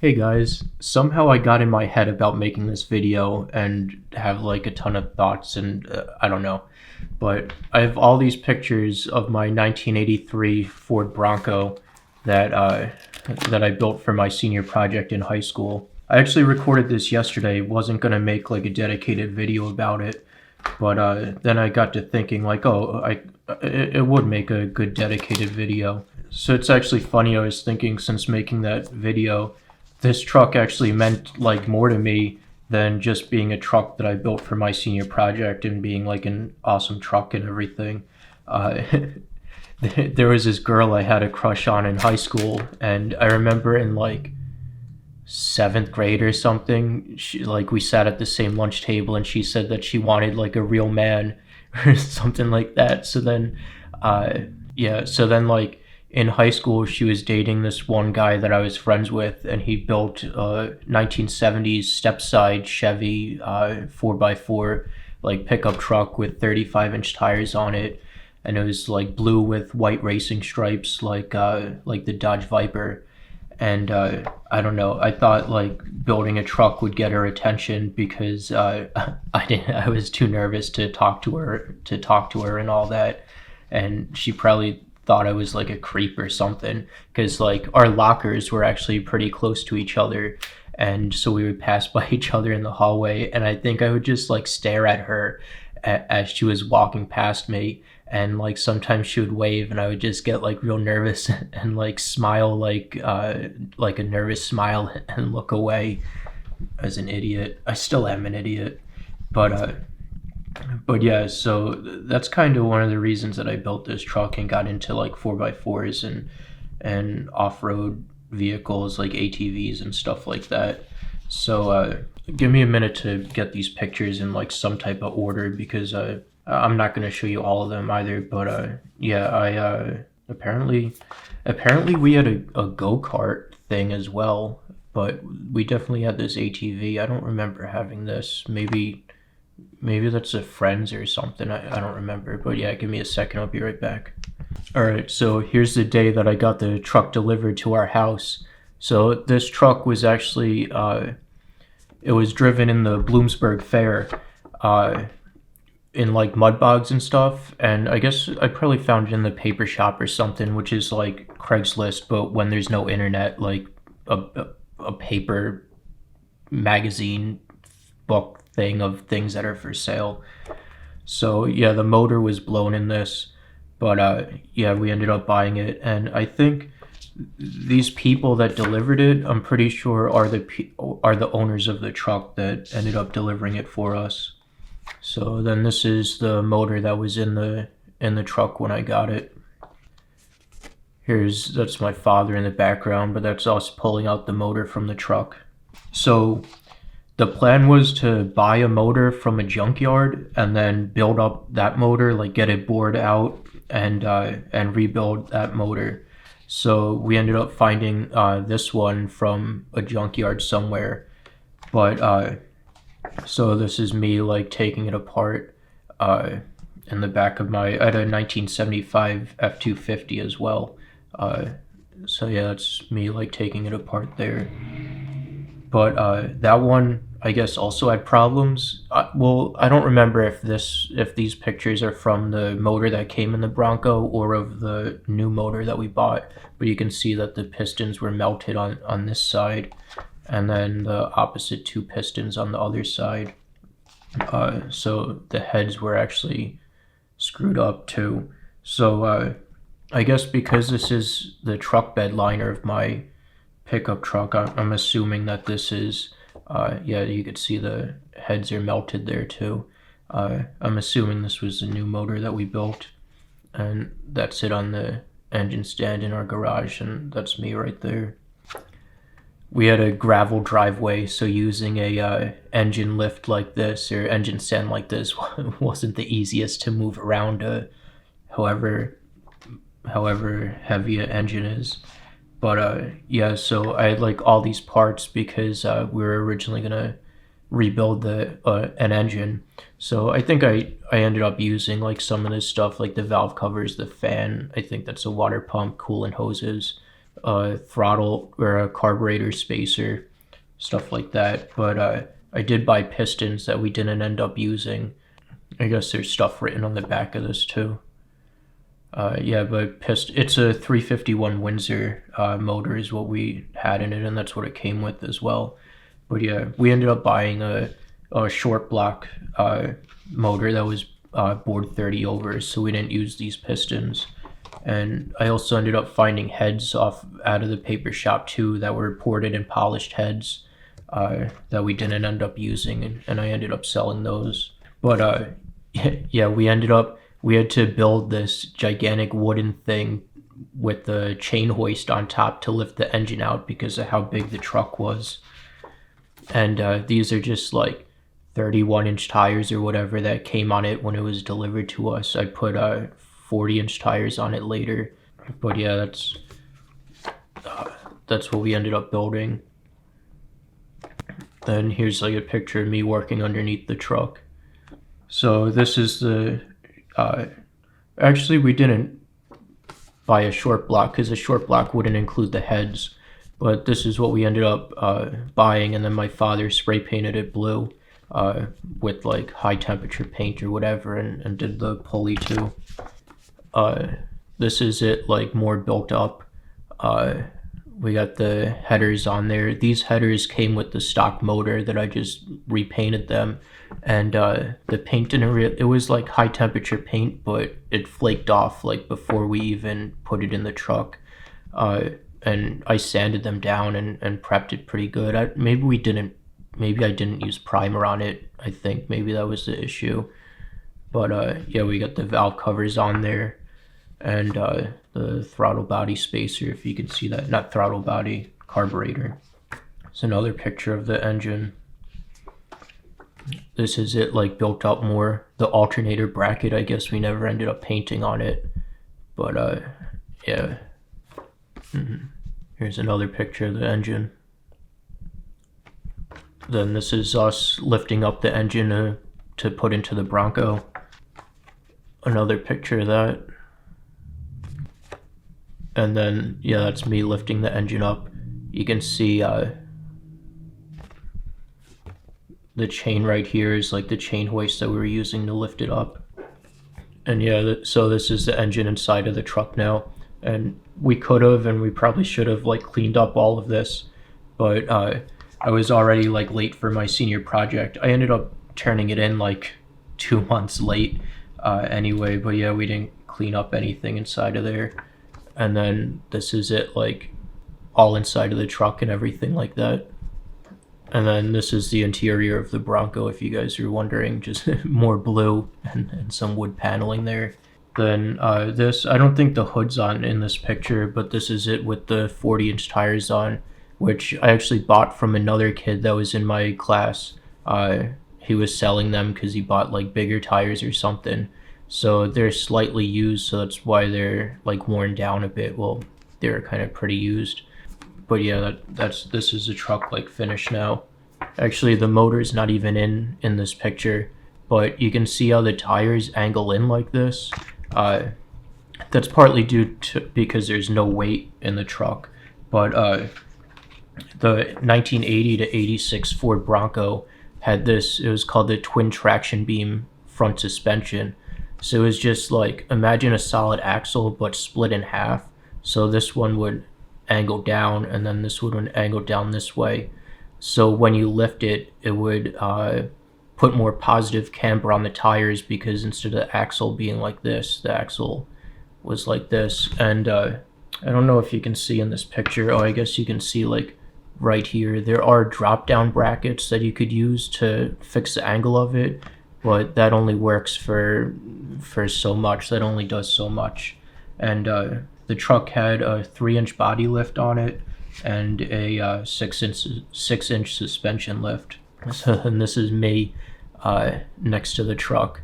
Hey guys, somehow I got in my head about making this video and have like a ton of thoughts and I don't know. But I have all these pictures of my 1983 Ford Bronco that that I built for my senior project in high school. I actually recorded this yesterday, wasn't gonna make like a dedicated video about it, but then I got to thinking like, it would make a good dedicated video. So it's actually funny. I was thinking since making that video, this truck actually meant like more to me than just being a truck that I built for my senior project and being like an awesome truck and everything. Uh, there was this girl I had a crush on in high school, and I remember in like seventh grade or something, we sat at the same lunch table, and she said that she wanted like a real man or something like that. Uh, so then like in high school, she was dating this one guy that I was friends with, and he built a 1970s step-side Chevy 4x4 like pickup truck with 35-inch tires on it, and it was like blue with white racing stripes, like the Dodge Viper. And I don't know. I thought like building a truck would get her attention because I didn't. I was too nervous to talk to her and all that, and she probably thought I was like a creep or something because like our lockers were actually pretty close to each other, and so we would pass by each other in the hallway, and I think I would just like stare at her as she was walking past me, and like sometimes she would wave and I would just get like real nervous and like smile like a nervous smile and look away as an idiot. I still am an idiot, but yeah, so that's kind of one of the reasons that I built this truck and got into like 4x4s and off-road vehicles like ATVs and stuff like that. So give me a minute to get these pictures in like some type of order because I'm not going to show you all of them either. But yeah, I apparently we had a go-kart thing as well, but we definitely had this ATV. I don't remember having this. Maybe that's a friend's or something. I don't remember. But yeah, give me a second. I'll be right back. All right, so here's the day that I got the truck delivered to our house. So this truck was actually it was driven in the Bloomsburg Fair, in like mud bogs and stuff. And I guess I probably found it in the paper shop or something, which is like Craigslist, but when there's no internet, like a paper magazine book thing of things that are for sale. So yeah, the motor was blown in this, but yeah, we ended up buying it, and I think these people that delivered it, I'm pretty sure are the owners of the truck that ended up delivering it for us. So then this is the motor that was in the truck when I got it. That's my father in the background, but that's us pulling out the motor from the truck. So the plan was to buy a motor from a junkyard and then build up that motor, like get it bored out and rebuild that motor. So we ended up finding this one from a junkyard somewhere. But so this is me like taking it apart in the back of I had a 1975 F-250 as well. So yeah, that's me like taking it apart there. But that one I guess also had problems. Well, I don't remember if these pictures are from the motor that came in the Bronco or of the new motor that we bought. But you can see that the pistons were melted on this side, and then the opposite two pistons on the other side. So the heads were actually screwed up too. So I guess because this is the truck bed liner of my pickup truck, I'm assuming that this is, yeah, you could see the heads are melted there too. I'm assuming this was the new motor that we built, and that's it on the engine stand in our garage, and that's me right there. We had a gravel driveway, so using a engine lift like this or engine stand like this wasn't the easiest to move around however heavy an engine is. But yeah, so I had like all these parts because we were originally gonna rebuild an engine. So I think I ended up using like some of this stuff, like the valve covers, the fan. I think that's a water pump, coolant hoses, throttle or a carburetor spacer, stuff like that. But I did buy pistons that we didn't end up using. I guess there's stuff written on the back of this too. Yeah, but it's a 351 Windsor motor is what we had in it, and that's what it came with as well. But yeah, we ended up buying a short block motor that was bored 30 over, so we didn't use these pistons. And I also ended up finding heads out of the paper shop too that were ported and polished heads that we didn't end up using, and I ended up selling those. But yeah, we had to build this gigantic wooden thing with the chain hoist on top to lift the engine out because of how big the truck was. And these are just like 31-inch tires or whatever that came on it when it was delivered to us. I put 40-inch tires on it later. But yeah, that's what we ended up building. Then here's like a picture of me working underneath the truck. So this is the actually we didn't buy a short block because a short block wouldn't include the heads, but this is what we ended up buying, and then my father spray painted it blue with like high temperature paint or whatever, and did the pulley too. This is it like more built up. We got the headers on there. These headers came with the stock motor that I just repainted them, and the paint didn't it was like high temperature paint, but it flaked off like before we even put it in the truck. And I sanded them down and prepped it pretty good. Maybe I didn't use primer on it. I think maybe that was the issue. But yeah, we got the valve covers on there, and the throttle body spacer, if you can see that. Not throttle body, carburetor. It's another picture of the engine. This is it like built up more. The alternator bracket, I guess we never ended up painting on it. But yeah. Here's another picture of the engine. Then this is us lifting up the engine to put into the Bronco. Another picture of that. And then, yeah, that's me lifting the engine up. You can see the chain right here is like the chain hoist that we were using to lift it up. And yeah, so this is the engine inside of the truck now. And we could have, and we probably should have, like cleaned up all of this. But I was already like late for my senior project. I ended up turning it in like 2 months late anyway. But yeah, we didn't clean up anything inside of there. And then this is it, like all inside of the truck and everything like that. And then this is the interior of the Bronco, if you guys are wondering, just more blue and some wood paneling there. Then this, I don't think the hood's on in this picture, but this is it with the 40-inch tires on, which I actually bought from another kid that was in my class. He was selling them because he bought like bigger tires or something. So they're slightly used, so that's why they're like worn down a bit. Well, they're kind of pretty used. But yeah, this is the truck like finished now. Actually, the motor's not even in this picture, but you can see how the tires angle in like this. That's partly due to because there's no weight in the truck. But the 1980 to 86 Ford Bronco had this. It was called the twin traction beam front suspension. So it was just like, imagine a solid axle but split in half. So this one would angle down, and then this one would angle down this way. So when you lift it, it would put more positive camber on the tires, because instead of the axle being like this, the axle was like this. And I don't know if you can see in this picture. Oh, I guess you can see like right here. There are drop down brackets that you could use to fix the angle of it, but that only works for so much. That only does so much. And the truck had a 3-inch body lift on it and a 6-inch suspension lift. So, and this is me next to the truck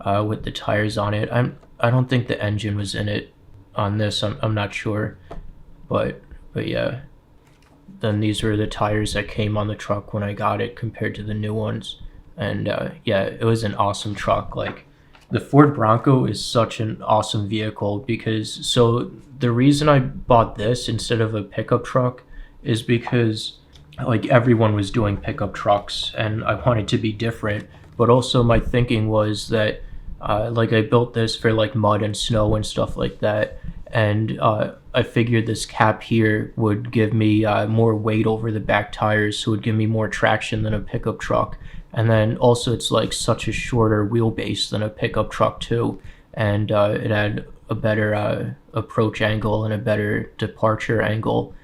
with the tires on it. I don't think the engine was in it on this. I'm not sure, but yeah. Then these were the tires that came on the truck when I got it compared to the new ones. And yeah, it was an awesome truck. Like, The Ford Bronco is such an awesome vehicle because so the reason I bought this instead of a pickup truck is because like everyone was doing pickup trucks and I wanted to be different. But also my thinking was that like I built this for like mud and snow and stuff like that. And I figured this cap here would give me more weight over the back tires, so it would give me more traction than a pickup truck. And then also it's like such a shorter wheelbase than a pickup truck too, and it had a better approach angle and a better departure angle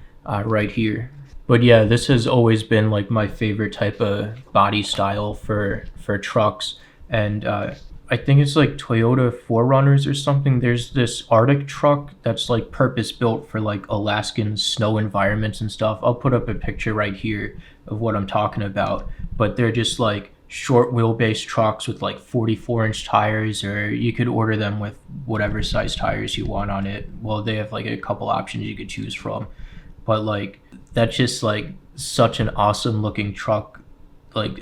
right here. But yeah, this has always been like my favorite type of body style for trucks, and I think it's like Toyota 4Runners or something. There's this Arctic truck that's like purpose built for like Alaskan snow environments and stuff. I'll put up a picture right here of what I'm talking about. But they're just like short wheelbase trucks with like 44-inch tires, or you could order them with whatever size tires you want on it. Well, they have like a couple options you could choose from. But like that's just like such an awesome looking truck. Like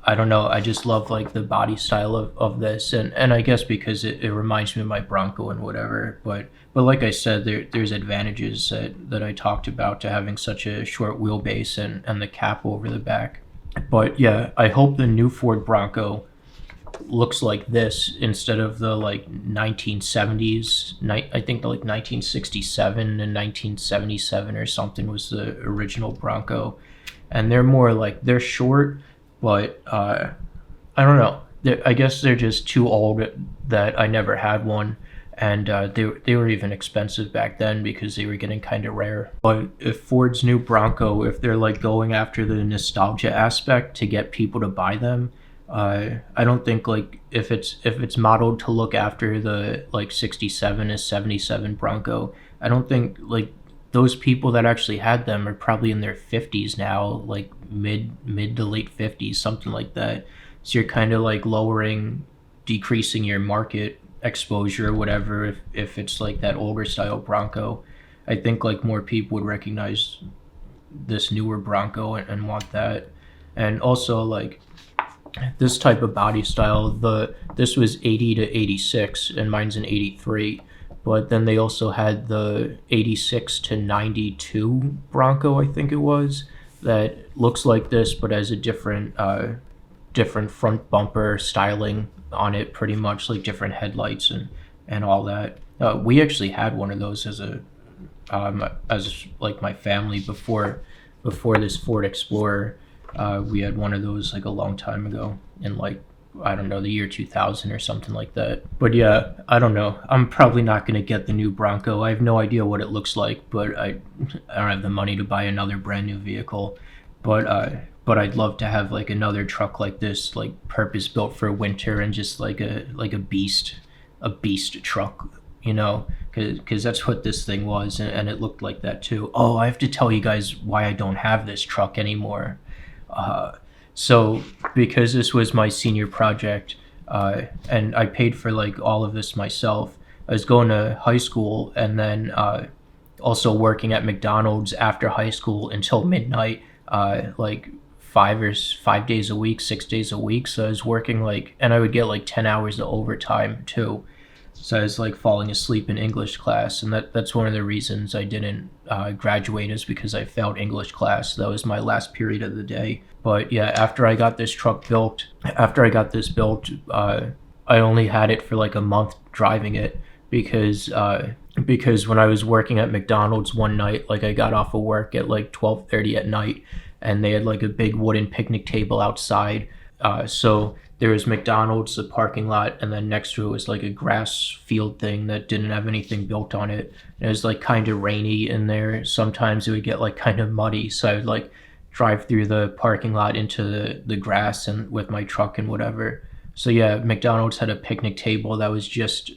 I don't know, I just love like the body style of this, and I guess because it reminds me of my Bronco and whatever. But like I said, there's advantages that I talked about to having such a short wheelbase and the cap over the back. But yeah, I hope the new Ford Bronco looks like this instead of the like 1970s. I think the like 1967 and 1977 or something was the original Bronco, and they're more like they're short, but I don't know. I guess they're just too old that I never had one, and they were even expensive back then because they were getting kind of rare. But if Ford's new Bronco, if they're like going after the nostalgia aspect to get people to buy them, I don't think like if it's modeled to look after the like 67 to 77 Bronco, I don't think like those people that actually had them are probably in their 50s now, like mid to late 50s, something like that. So you're kind of like decreasing your market exposure or whatever if it's like that older style Bronco. I think like more people would recognize this newer Bronco and want that. And also like this type of body style, this was 80 to 86 and mine's an 83. But then they also had the 86 to 92 Bronco, I think it was, that looks like this but has a different front bumper styling on it, pretty much like different headlights and all that. We actually had one of those as like my family before this Ford Explorer. We had one of those like a long time ago in like, I don't know, the year 2000 or something like that. But yeah, I don't know. I'm probably not going to get the new Bronco. I have no idea what it looks like, but I don't have the money to buy another brand new vehicle. But I'd love to have like another truck like this, like purpose built for winter and just like a beast truck, you know, because that's what this thing was, and it looked like that too. Oh, I have to tell you guys why I don't have this truck anymore. So because this was my senior project, and I paid for like all of this myself, I was going to high school and then also working at McDonald's after high school until midnight, like 5 days a week, 6 days a week. So I was working like, and I would get like 10 hours of overtime too. So I was like falling asleep in English class, and that's one of the reasons I didn't graduate, is because I failed English class. That was my last period of the day. But yeah, after I got this built, I only had it for like a month driving it because when I was working at McDonald's one night, like I got off of work at like 12:30 at night, and they had like a big wooden picnic table outside. So there was McDonald's, the parking lot, and then next to it was like a grass field thing that didn't have anything built on it. And it was like kind of rainy in there. Sometimes it would get like kind of muddy. So I would like drive through the parking lot into the grass and with my truck and whatever. So yeah, McDonald's had a picnic table that was just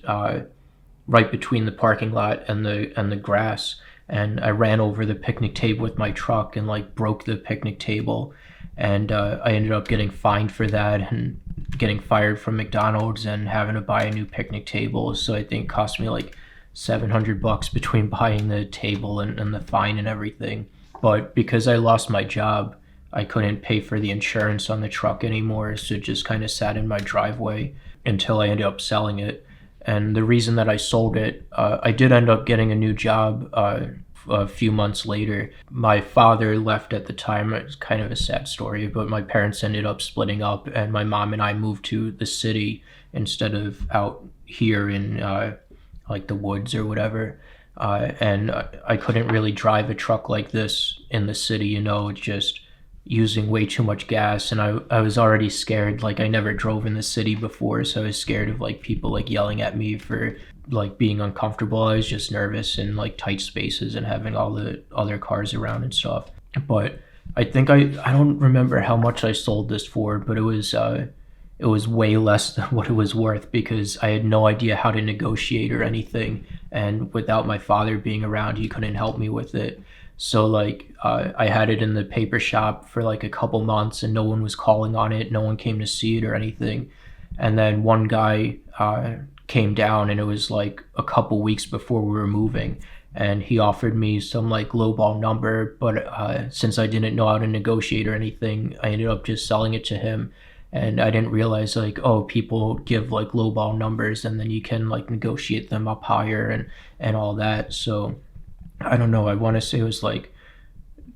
right between the parking lot and the grass. And I ran over the picnic table with my truck and like broke the picnic table. And I ended up getting fined for that and getting fired from McDonald's and having to buy a new picnic table. So I think it cost me like $700 between buying the table and the fine and everything. But because I lost my job, I couldn't pay for the insurance on the truck anymore, so it just kind of sat in my driveway until I ended up selling it. And the reason that I sold it, I did end up getting a new job a few months later. My father left at the time. It's kind of a sad story, but my parents ended up splitting up, and my mom and I moved to the city instead of out here in like the woods or whatever. And I couldn't really drive a truck like this in the city, it's just using way too much gas. And I was already scared. Like, I never drove in the city before, so I was scared of like people like yelling at me for like being uncomfortable. I was just nervous in like tight spaces and having all the other cars around and stuff. But I think I don't remember how much I sold this for, but it was way less than what it was worth, because I had no idea how to negotiate or anything, and without my father being around, he couldn't help me with it. So like I had it in the paper shop for like a couple months, and no one was calling on it, no one came to see it or anything. And then one guy came down, and it was like a couple weeks before we were moving, and he offered me some like lowball number, but since I didn't know how to negotiate or anything, I ended up just selling it to him. And I didn't realize like, oh, people give like lowball numbers, and then you can like negotiate them up higher and all that. So I don't know, I want to say it was like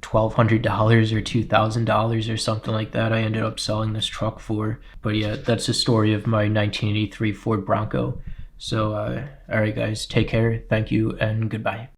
$1,200 or $2,000 or something like that I ended up selling this truck for. But yeah, that's the story of my 1983 Ford Bronco. So all right guys, take care, thank you, and goodbye.